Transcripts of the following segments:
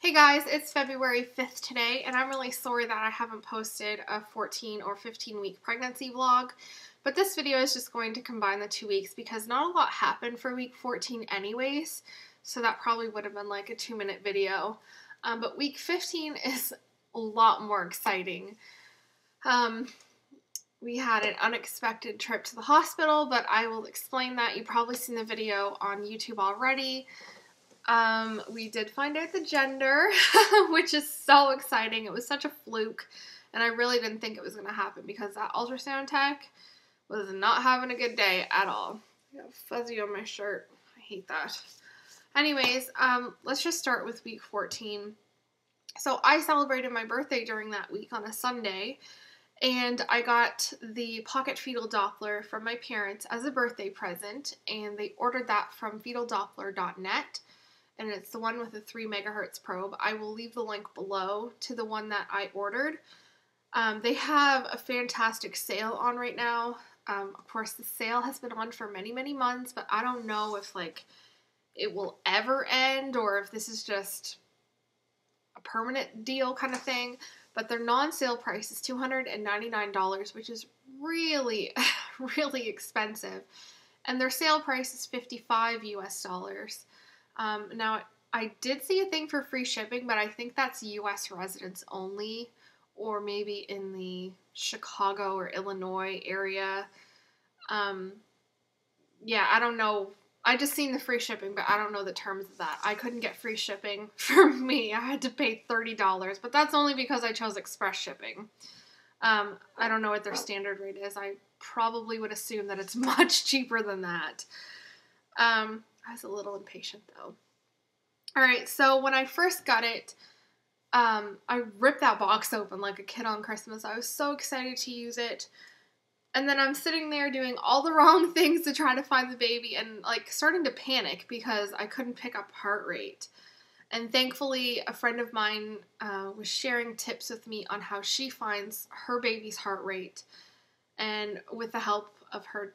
Hey guys, it's February 5th today, and I'm really sorry that I haven't posted a 14 or 15 week pregnancy vlog, but this video is just going to combine the 2 weeks because not a lot happened for week 14 anyways, so that probably would have been like a 2-minute video, but week 15 is a lot more exciting. We had an unexpected trip to the hospital, but I will explain that. You've probably seen the video on YouTube already. We did find out the gender, which is so exciting. It was such a fluke, and I really didn't think it was going to happen because that ultrasound tech was not having a good day at all. I got fuzzy on my shirt. I hate that. Anyways, let's just start with week 14. So I celebrated my birthday during that week on a Sunday, and I got the pocket fetal Doppler from my parents as a birthday present, and they ordered that from fetaldoppler.net. And it's the one with the 3 megahertz probe. I will leave the link below to the one that I ordered. They have a fantastic sale on right now. Of course, the sale has been on for many, many months, but I don't know if it will ever end or if this is just a permanent deal kind of thing. But their non-sale price is $299, which is really, really expensive. And their sale price is $55 US. Now, I did see a thing for free shipping, but I think that's U.S. residents only, or maybe in the Chicago or Illinois area. Yeah, I don't know. I just seen the free shipping, but I don't know the terms of that. I couldn't get free shipping for me. I had to pay $30, but that's only because I chose express shipping. I don't know what their standard rate is. I probably would assume that it's much cheaper than that. I was a little impatient though. Alright, so when I first got it, I ripped that box open like a kid on Christmas. I was so excited to use it. And then I'm sitting there doing all the wrong things to try to find the baby and starting to panic because I couldn't pick up heart rate. And thankfully, a friend of mine was sharing tips with me on how she finds her baby's heart rate. And with the help of her...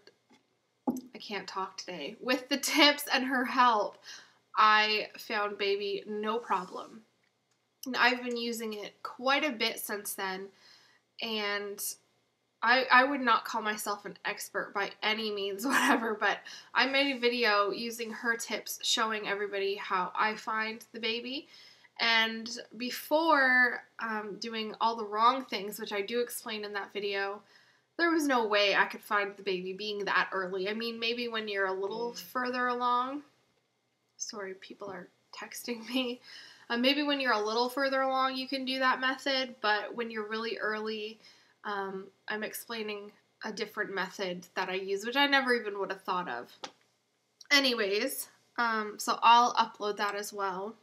I can't talk today. With the tips and her help, I found baby no problem. And I've been using it quite a bit since then, and I would not call myself an expert by any means whatever, but I made a video using her tips showing everybody how I find the baby. And before doing all the wrong things, which I do explain in that video, there was no way I could find the baby being that early. I mean, maybe when you're a little further along. Sorry, people are texting me. Maybe when you're a little further along, you can do that method. But when you're really early, I'm explaining a different method that I use, which I never even would have thought of. Anyways, so I'll upload that as well.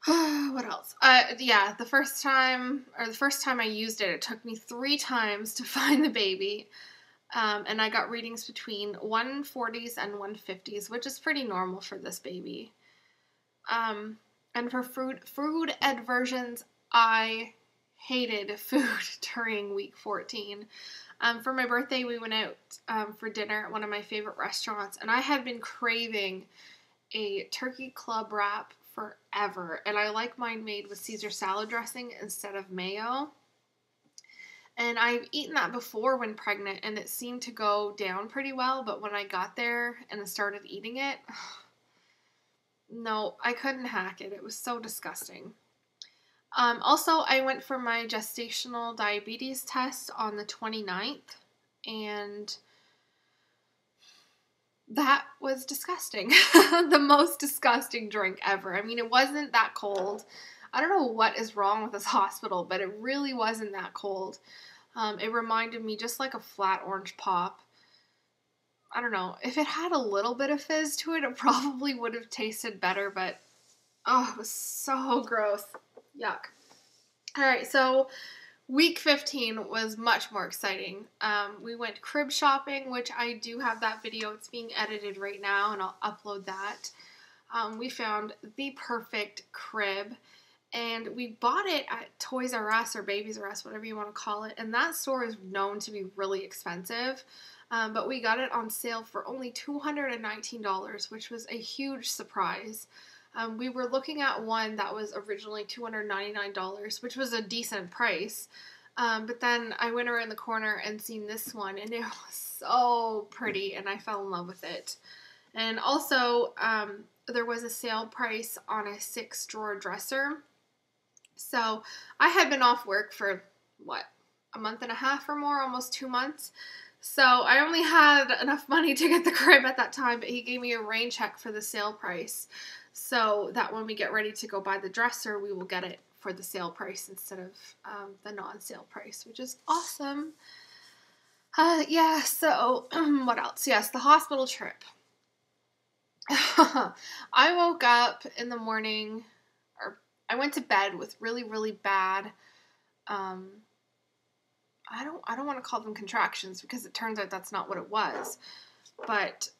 What else? Yeah, the first time I used it, it took me 3 times to find the baby. And I got readings between 140s and 150s, which is pretty normal for this baby. And for food aversions, I hated food during week 14. For my birthday, we went out for dinner at one of my favorite restaurants, and I had been craving a turkey club wrap forever, and I like mine made with Caesar salad dressing instead of mayo. And I've eaten that before when pregnant, and it seemed to go down pretty well, but when I got there and I started eating it, no, I couldn't hack it. It was so disgusting. Also, I went for my gestational diabetes test on the 29th, and that was disgusting. The most disgusting drink ever. I mean, it wasn't that cold. I don't know what is wrong with this hospital, but it really wasn't that cold. It reminded me just like a flat orange pop. I don't know. If it had a little bit of fizz to it, it probably would have tasted better, but oh, it was so gross. Yuck. Alright, so week 15 was much more exciting. We went crib shopping, which I do have that video. It's being edited right now, and I'll upload that. We found the perfect crib, and we bought it at Toys R Us or Babies R Us, whatever you want to call it, and that store is known to be really expensive. But we got it on sale for only $219, which was a huge surprise. We were looking at one that was originally $299, which was a decent price. But then I went around the corner and seen this one, and it was so pretty, and I fell in love with it. And also, there was a sale price on a 6-drawer dresser. So I had been off work for, a month and a half or more, almost 2 months. So I only had enough money to get the crib at that time, but he gave me a rain check for the sale price. So that when we get ready to go buy the dresser, we will get it for the sale price instead of the non-sale price, which is awesome. Yeah, so what else? Yes, the hospital trip. I woke up in the morning, or I went to bed with really, really bad, I don't want to call them contractions because it turns out that's not what it was, but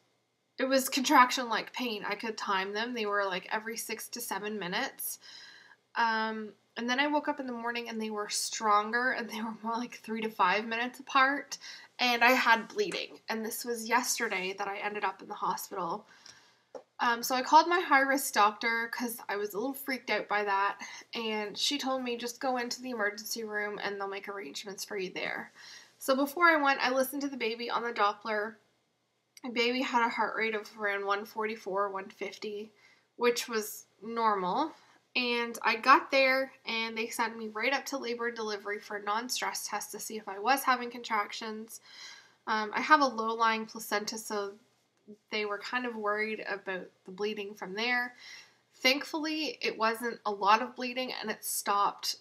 it was contraction-like pain. I could time them. They were like every 6 to 7 minutes. And then I woke up in the morning and they were stronger and they were more like 3 to 5 minutes apart. And I had bleeding. And this was yesterday that I ended up in the hospital. So I called my high-risk doctor because I was a little freaked out by that. And she told me just go into the emergency room and they'll make arrangements for you there. So before I went, I listened to the baby on the Doppler. My baby had a heart rate of around 144, 150, which was normal. And I got there and they sent me right up to labor and delivery for a non-stress test to see if I was having contractions. I have a low-lying placenta, so they were kind of worried about the bleeding from there. Thankfully, it wasn't a lot of bleeding and it stopped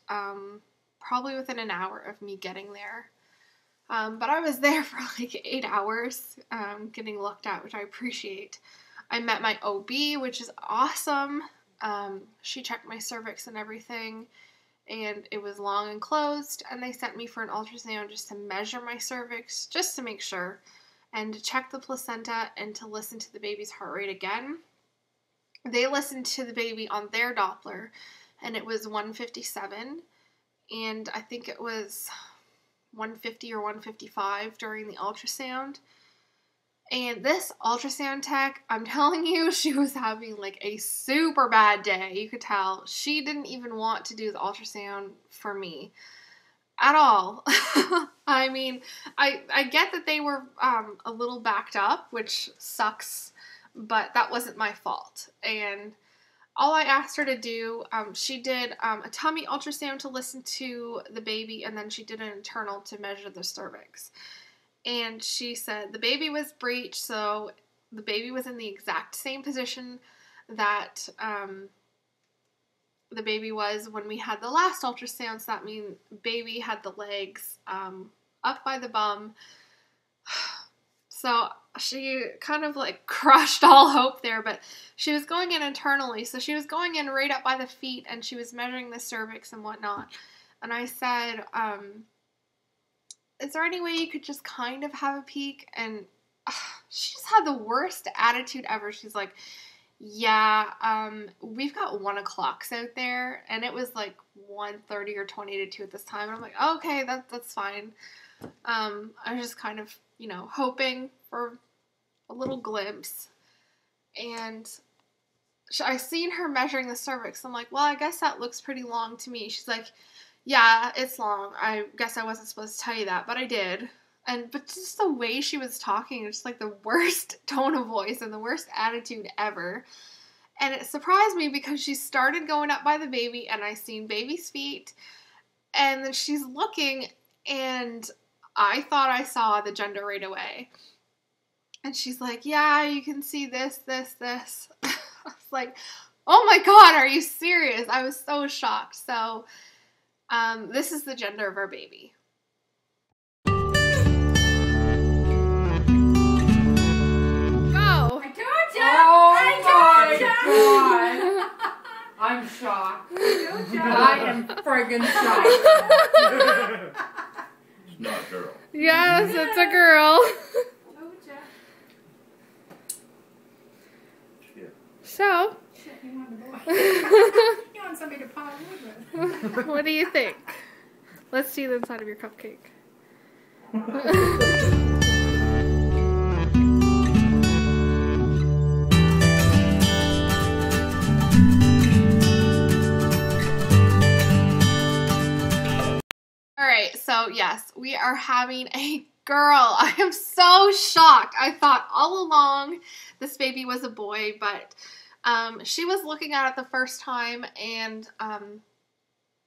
probably within an hour of me getting there. But I was there for like 8 hours getting looked at, which I appreciate. I met my OB, which is awesome. She checked my cervix and everything, and it was long and closed, and they sent me for an ultrasound just to measure my cervix, just to make sure, and to check the placenta and to listen to the baby's heart rate again. They listened to the baby on their Doppler, and it was 157, and I think it was 150 or 155 during the ultrasound. And this ultrasound tech, I'm telling you, she was having like a super bad day. You could tell. She didn't even want to do the ultrasound for me at all. I mean, I get that they were a little backed up, which sucks, but that wasn't my fault. And all I asked her to do, she did a tummy ultrasound to listen to the baby, and then she did an internal to measure the cervix. And she said the baby was breech, so the baby was in the exact same position that the baby was when we had the last ultrasound. So that means baby had the legs up by the bum. So she kind of like crushed all hope there, but she was going in internally. So she was going in right up by the feet, and she was measuring the cervix and whatnot. And I said, is there any way you could just kind of have a peek? And she just had the worst attitude ever. She's like, yeah, we've got 1 o'clock out there, and it was like 1:30 or 20 to 2 at this time. And I'm like, oh, okay, that's fine. I was just kind of, hoping for a little glimpse. And I seen her measuring the cervix. I'm like, well, I guess that looks pretty long to me. She's like, yeah, it's long. I guess I wasn't supposed to tell you that, but I did. But just the way she was talking, just like the worst tone of voice and the worst attitude ever. And it surprised me because she started going up by the baby, and I seen baby's feet, and then she's looking, and I thought I saw the gender right away. And she's like, yeah, you can see this. I was like, oh my God, are you serious? I was so shocked. So, this is the gender of our baby. Go! I told ya! Oh my God! I'm shocked. I am friggin' shocked. It's not a girl. Yes, it's a girl. Told ya. Shit. So, Shit, you want a boy. You want somebody to pile wood with. what do you think? Let's see the inside of your cupcake. So yes, we are having a girl. I am so shocked. I thought all along this baby was a boy, but she was looking at it the first time, and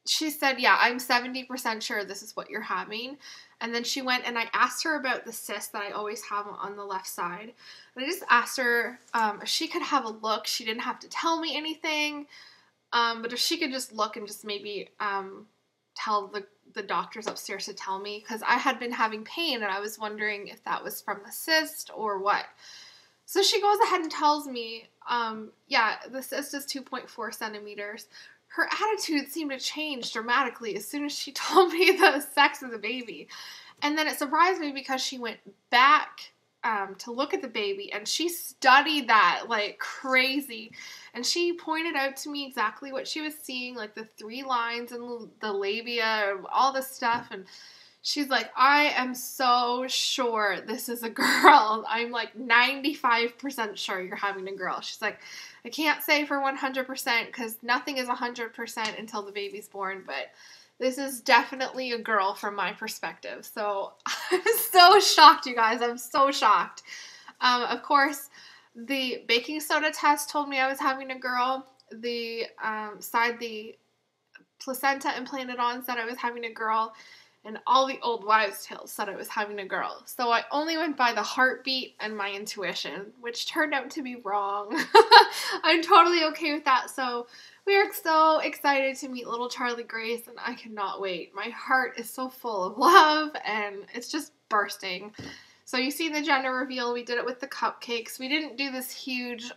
she said, yeah, I'm 70% sure this is what you're having. And then she went and I asked her about the cyst that I always have on the left side. And I just asked her if she could have a look. She didn't have to tell me anything, but if she could just look and just maybe tell the doctors upstairs to tell me, because I had been having pain and I was wondering if that was from the cyst or what. So she goes ahead and tells me, yeah, the cyst is 2.4 centimeters. Her attitude seemed to change dramatically as soon as she told me the sex of the baby. And then it surprised me because she went back to look at the baby, and she studied that like crazy. And she pointed out to me exactly what she was seeing, like the 3 lines and the labia, all this stuff. And she's like, I am so sure this is a girl. I'm like 95% sure you're having a girl. She's like, I can't say for 100% because nothing is 100% until the baby's born, but this is definitely a girl from my perspective. So I'm so shocked, you guys. I'm so shocked. Of course, the baking soda test told me I was having a girl. The side the placenta implanted on said I was having a girl. And all the old wives' tales said I was having a girl. So I only went by the heartbeat and my intuition, which turned out to be wrong. I'm totally okay with that. So we are so excited to meet little Charlie Grace, and I cannot wait. My heart is so full of love, and it's just bursting. So you see the gender reveal. We did it with the cupcakes. We didn't do this huge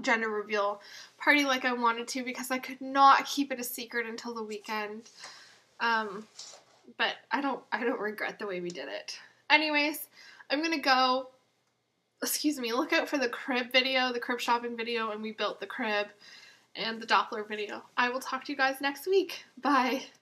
gender reveal party like I wanted to because I could not keep it a secret until the weekend. But I don't regret the way we did it. Anyways, I'm gonna go, look out for the crib video, the crib shopping video, and we built the crib, and the Doppler video. I will talk to you guys next week. Bye.